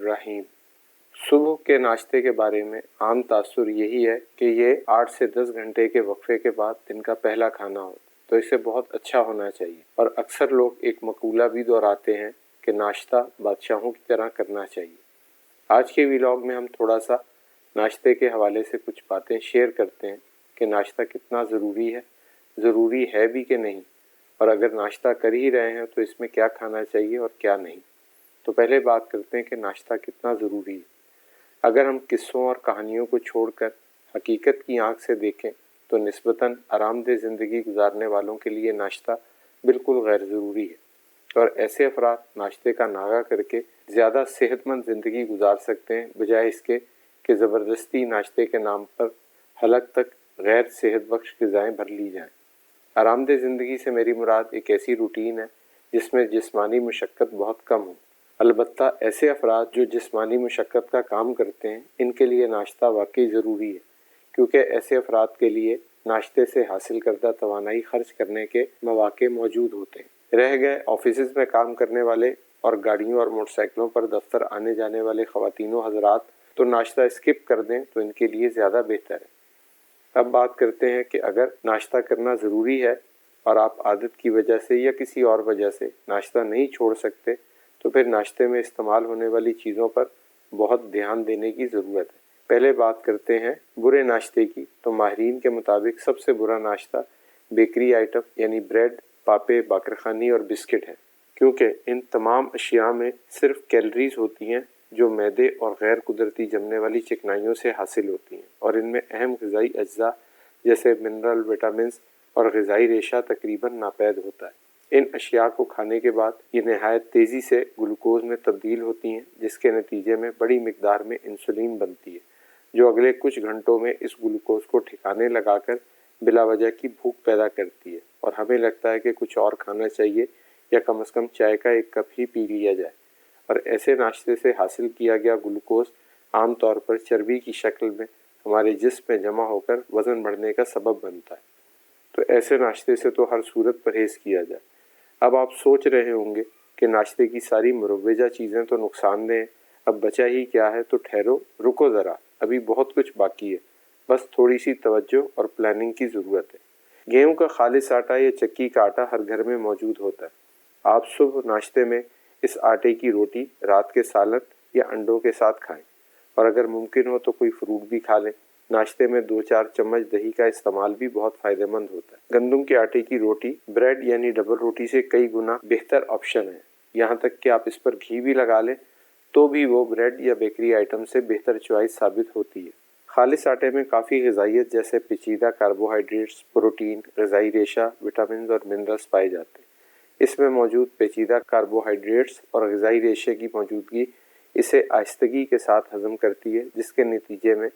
रहीम। सुबह के नाश्ते के बारे में आम तासुर यही है कि ये 8 से 10 घंटे के वक्फे के बाद दिन का पहला खाना हो, तो इसे बहुत अच्छा होना चाहिए। और अक्सर लोग एक मकूला भी दोहराते हैं कि नाश्ता बादशाहों की तरह करना चाहिए। आज के व्लॉग में हम थोड़ा सा नाश्ते के हवाले से कुछ बातें शेयर करते हैं कि नाश्ता कितना ज़रूरी है भी कि नहीं, और अगर नाश्ता कर ही रहे हैं तो इसमें क्या खाना चाहिए और क्या नहीं। तो पहले बात करते हैं कि नाश्ता कितना ज़रूरी है। अगर हम किस्सों और कहानियों को छोड़कर हकीकत की आंख से देखें तो निस्बतन आरामदेह ज़िंदगी गुजारने वालों के लिए नाश्ता बिल्कुल गैर ज़रूरी है, और ऐसे अफराद नाश्ते का नागा करके ज़्यादा सेहतमंद ज़िंदगी गुजार सकते हैं, बजाय इसके कि ज़बरदस्ती नाश्ते के नाम पर हलक तक गैर सेहत बख्श ग़िज़ाएँ भर ली जाएँ। आरामदेह ज़िंदगी से मेरी मुराद एक ऐसी रूटीन है जिसमें जिस्मानी मशक्क़त बहुत कम हो। अलबत्ता ऐसे अफराद जो जिस्मानी मशक्क़त का काम करते हैं, इनके लिए नाश्ता वाकई ज़रूरी है, क्योंकि ऐसे अफराद के लिए नाश्ते से हासिल करदा तवानाई खर्च करने के मौके मौजूद होते हैं। रह गए ऑफिस में काम करने वाले और गाड़ियों और मोटरसाइकिलों पर दफ्तर आने जाने वाले ख़वातीनो हज़रात, तो नाश्ता स्किप कर दें तो इनके लिए ज़्यादा बेहतर है। अब बात करते हैं कि अगर नाश्ता करना ज़रूरी है और आप आदत की वजह से या किसी और वजह से नाश्ता नहीं छोड़ सकते, तो फिर नाश्ते में इस्तेमाल होने वाली चीज़ों पर बहुत ध्यान देने की ज़रूरत है। पहले बात करते हैं बुरे नाश्ते की, तो माहिरीन के मुताबिक सबसे बुरा नाश्ता बेकरी आइटम यानी ब्रेड, पापे, बाकरखानी और बिस्किट है, क्योंकि इन तमाम अशिया में सिर्फ कैलोरीज होती हैं जो मैदे और गैर कुदरती जमने वाली चिकनाइयों से हासिल होती हैं, और इनमें अहम ग़िज़ाई अज्जा जैसे मिनरल, विटामिन और ग़िज़ाई रेशा तकरीबन नापैद होता है। इन अशिया को खाने के बाद ये नहायत तेज़ी से ग्लूकोज में तब्दील होती हैं, जिसके नतीजे में बड़ी मिकदार में इंसुलिन बनती है, जो अगले कुछ घंटों में इस ग्लूकोज को ठिकाने लगाकर बिला वजह की भूख पैदा करती है, और हमें लगता है कि कुछ और खाना चाहिए या कम से कम चाय का एक कप ही पी लिया जाए। और ऐसे नाश्ते से हासिल किया गया ग्लूकोज आम तौर पर चर्बी की शक्ल में हमारे जिस्म में जमा होकर वज़न बढ़ने का सबब बनता है। तो ऐसे नाश्ते से तो हर सूरत परहेज़ किया जाए। अब आप सोच रहे होंगे कि नाश्ते की सारी मुरव्वजा चीज़ें तो नुकसानदेह हैं, अब बचा ही क्या है। तो ठहरो, रुको ज़रा, अभी बहुत कुछ बाकी है। बस थोड़ी सी तवज्जो और प्लानिंग की ज़रूरत है। गेहूं का खालिस आटा या चक्की का आटा हर घर में मौजूद होता है। आप सुबह नाश्ते में इस आटे की रोटी रात के सालन या अंडों के साथ खाएं, और अगर मुमकिन हो तो कोई फ्रूट भी खा लें। नाश्ते में 2-4 चम्मच दही का इस्तेमाल भी बहुत फ़ायदेमंद होता है। गंदम के आटे की रोटी ब्रेड यानी डबल रोटी से कई गुना बेहतर ऑप्शन है। यहाँ तक कि आप इस पर घी भी लगा लें तो भी वो ब्रेड या बेकरी आइटम से बेहतर चॉइस साबित होती है। खालिस आटे में काफ़ी ग़िज़ाइयत जैसे पेचीदा कार्बोहाइड्रेट्स, प्रोटीन, ग़िज़ाई रेशा, विटामिन और मिनरल्स पाए जाते हैं। इसमें मौजूद पेचीदा कार्बोहाइड्रेट्स और ग़िज़ाई रेशे की मौजूदगी इसे आहिस्तगी के साथ हज़म करती है, जिसके नतीजे में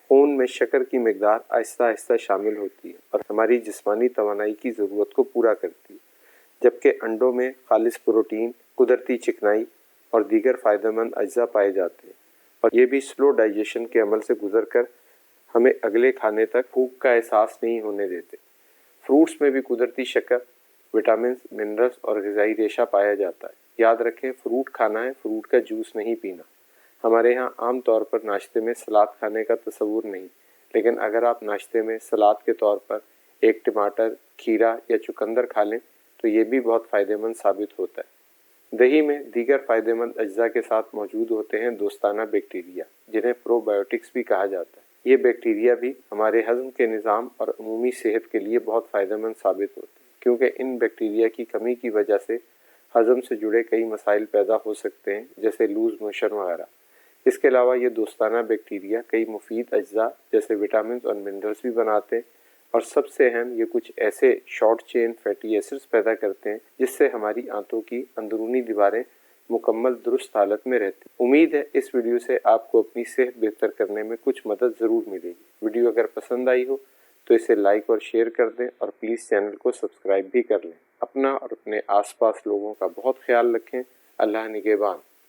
खून में शक्कर की मिकदार आहिस्ता आहिस्ता शामिल होती है और हमारी जिस्मानी तवानाई की ज़रूरत को पूरा करती है। जबकि अंडों में खालिस प्रोटीन, कुदरती चिकनाई और दीगर फ़ायदेमंद अज्जा पाए जाते हैं, और ये भी स्लो डाइजेशन के अमल से गुजर कर हमें अगले खाने तक भूख का एहसास नहीं होने देते। फ्रूट्स में भी कुदरती शक्कर, विटामिन, मिनरल्स और ग़िज़ाई रेशा पाया जाता है। याद रखें, फ्रूट खाना है, फ्रूट का जूस नहीं पीना। हमारे यहाँ आम तौर पर नाश्ते में सलाद खाने का तस्वुर नहीं, लेकिन अगर आप नाश्ते में सलाद के तौर पर एक टमाटर, खीरा या चुकंदर खा लें तो ये भी बहुत फ़ायदेमंद साबित होता है। दही में दीगर फ़ायदेमंद अज्जा के साथ मौजूद होते हैं दोस्ताना बैक्टीरिया, जिन्हें प्रोबायोटिक्स भी कहा जाता है। ये बैक्टीरिया भी हमारे हज़म के निज़ाम और अमूमी सेहत के लिए बहुत फ़ायदेमंद साबित होते हैं, क्योंकि इन बैक्टीरिया की कमी की वजह से हज़म से जुड़े कई मसाइल पैदा हो सकते हैं, जैसे लूज़ मोशन वगैरह। इसके अलावा ये दोस्ताना बैक्टीरिया कई मुफीद अज्जा जैसे विटामिन और मिनरल्स भी बनाते हैं, और सबसे अहम ये कुछ ऐसे शॉर्ट चेन फैटी एसिड्स पैदा करते हैं जिससे हमारी आंतों की अंदरूनी दीवारें मुकम्मल दुरुस्त हालत में रहती। उम्मीद है इस वीडियो से आपको अपनी सेहत बेहतर करने में कुछ मदद ज़रूर मिलेगी। वीडियो अगर पसंद आई हो तो इसे लाइक और शेयर कर दें, और प्लीज़ चैनल को सब्सक्राइब भी कर लें। अपना और अपने आसपास लोगों का बहुत ख्याल रखें। अल्लाह निगहबान।